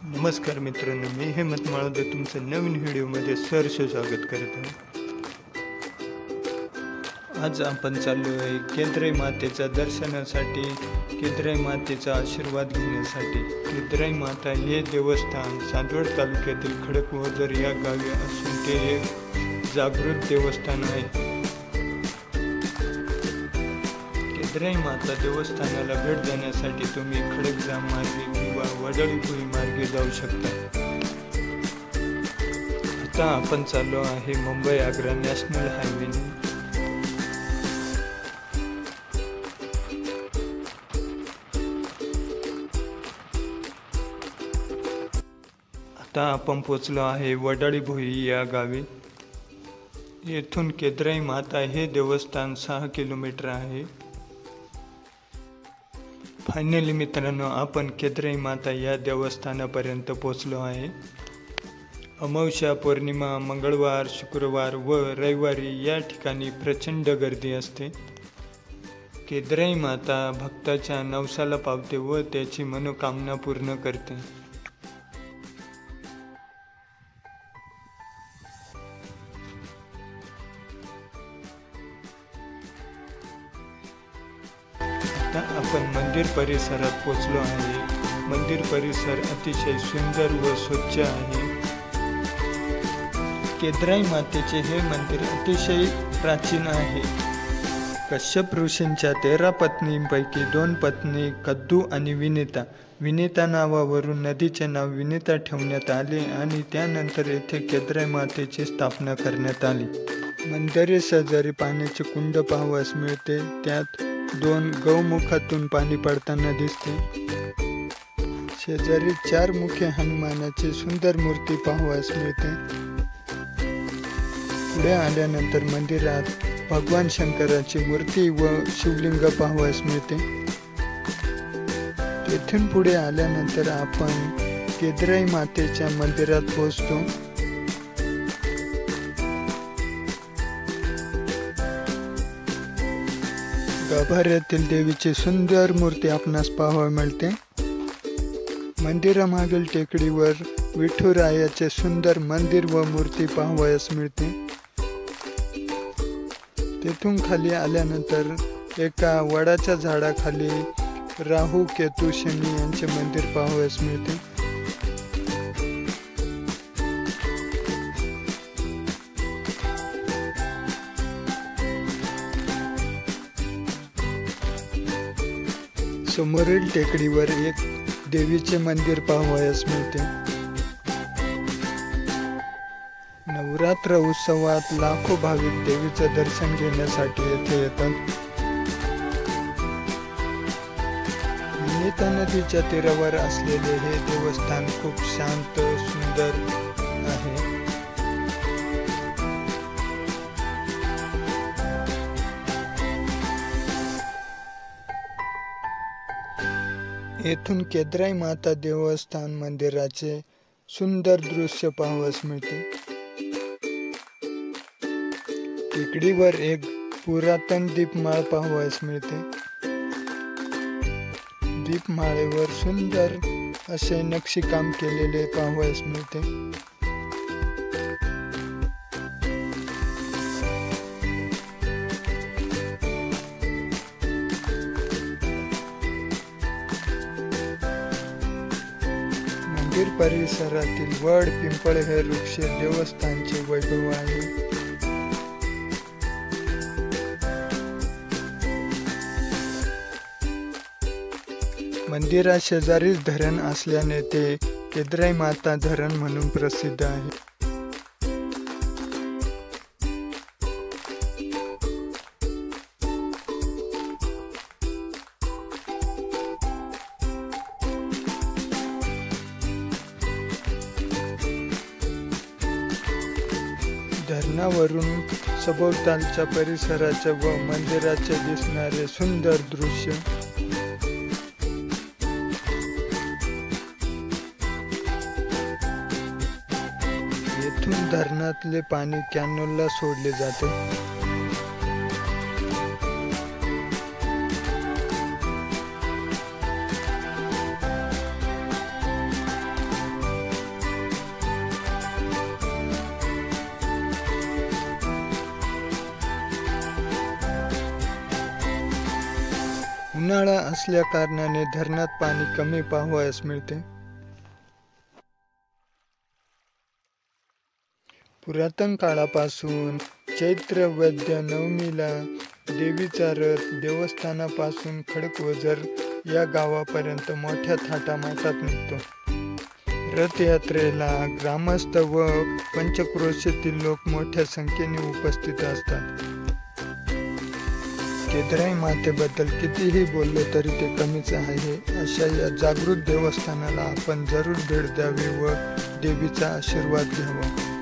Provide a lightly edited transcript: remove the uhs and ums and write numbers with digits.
नमस्कार मित्रांनो, मी हेमंत माळोदे तुमचं नवीन व्हिडिओमध्ये सहर्ष स्वागत करत आहे। आज आपण चाललो आहे केदराई मातेच्या दर्शनासाठी, केदराई मातेचा आशीर्वाद घेण्यासाठी। केदराई माता हे देवस्थान चांदवड तालुक्यातील खडकवजर या गावी असून ते एक जागृत देवस्थान आहे। केदराई माता देवस्थानाला भेट देण्यासाठी तुम्ही खडकजाम मार्गे किंवा वडाळी भुई मार्गे जाऊ शकता। आता आपण चाललो आहे मुंबई आग्रा नॅशनल हायवेने। आता आपण पोचलो आहे वडाळी भुई या गावी। येथून केदराई माता हे देवस्थान 6 किलोमीटर आहे। फायनली मित्रांनो, आपण केदराई माता या देवस्थानापर्यंत पोहोचलो आहे। अमावस्या, पौर्णिमा, मंगळवार, शुक्रवार व रविवारी या ठिकाणी प्रचंड गर्दी असते। केदराई माता भक्ताच्या नवसाला पावते व त्याची मनोकामना पूर्ण करते। आपण मंदिर परिसरात पोहोचलो आहे। मंदिर परिसर अतिशय सुंदर व स्वच्छ आहे। केदराई मातेचे हे मंदिर अतिशय प्राचीन आहे। कश्यप ऋषींच्या 13 पत्नींपैकी 2 पत्नी कद्दू आणि विनिता नावावरून नदीचे नाव विनिता ठेवण्यात आले आणि त्यानंतर येथे केदराई मातेची स्थापना करण्यात आली। मंदिरे शेजारी पाण्याचे कुंड पाहावयास मिळते, त्यात 2 गौमुखातून पाणी पडताना दिसते। शेजारी 4 मुखे हनुमानाची सुंदर मूर्ती पाहावयास मिळते। पुढे आल्यानंतर मंदिरात भगवान शंकराची मूर्ती व शिवलिंग पाहावयास मिळते। तेथून पुढे आल्यानंतर आपण केदराई मातेच्या मंदिरात पोहोचतो। गाभाऱ्यातील देवीची सुंदर मूर्ती आपणास पाहावयास मिळते। मंदिरामागील टेकडीवर विठुरायाचे सुंदर मंदिर व मूर्ती पाहावयास मिळते। तेथून खाली आल्यानंतर एका वडाच्या झाडाखाली राहू, केतू, शनी यांचे मंदिर पाहावयास मिळते। समोरील टेकडीवर एक देवीचे मंदिर पाहावयास मिळते। नवरात्र उत्सवात लाखो भाविक देवीचे दर्शन घेण्यासाठी येथे येतात। विनिता नदीच्या तीरावर असलेले हे देवस्थान खूप शांत सुंदर आहे। येथून केदराई माता देवस्थान मंदिराचे सुंदर दृश्य पाहावयास मिळते। टेकडीवर एक पुरातन दीपमाळ पाहावयास मिळते। दीपमाळेवर सुंदर असे नक्षीकाम केलेले पाहावयास मिळते। मंदिर परिसरातील वड, पिंपळ हे वृक्ष देवस्थानचे वैभव आहे। मंदिरा शेजारीच धरण असल्याने ते केदराई माता धरण म्हणून प्रसिद्ध आहे। धरणावरून सभोवतालच्या परिसराचे व मंदिराचे दिसणारे सुंदर दृश्य। येथून धरणातले पाणी कॅनलला सोडले जाते। उन्हाळा असल्या कारणाने धरणात पाणी कमी पाहावयास मिळते. पुरातन काळापासून चैत्र वैद्य नवमीला देवीचा रथ देवस्थानापासून खडकवजर या गावापर्यंत मोठ्या थाटामाटात निघतो. रथयात्रेला ग्रामस्थ व पंचक्रोशीतील लोक मोठ्या संख्येने उपस्थित असतात. केदाराई मातेबद्दल कितीही बोललो तरी ते कमीच आहे. अशा या जागृत देवस्थानाला आपण जरूर भेट द्यावी व देवीचा आशीर्वाद घ्यावा.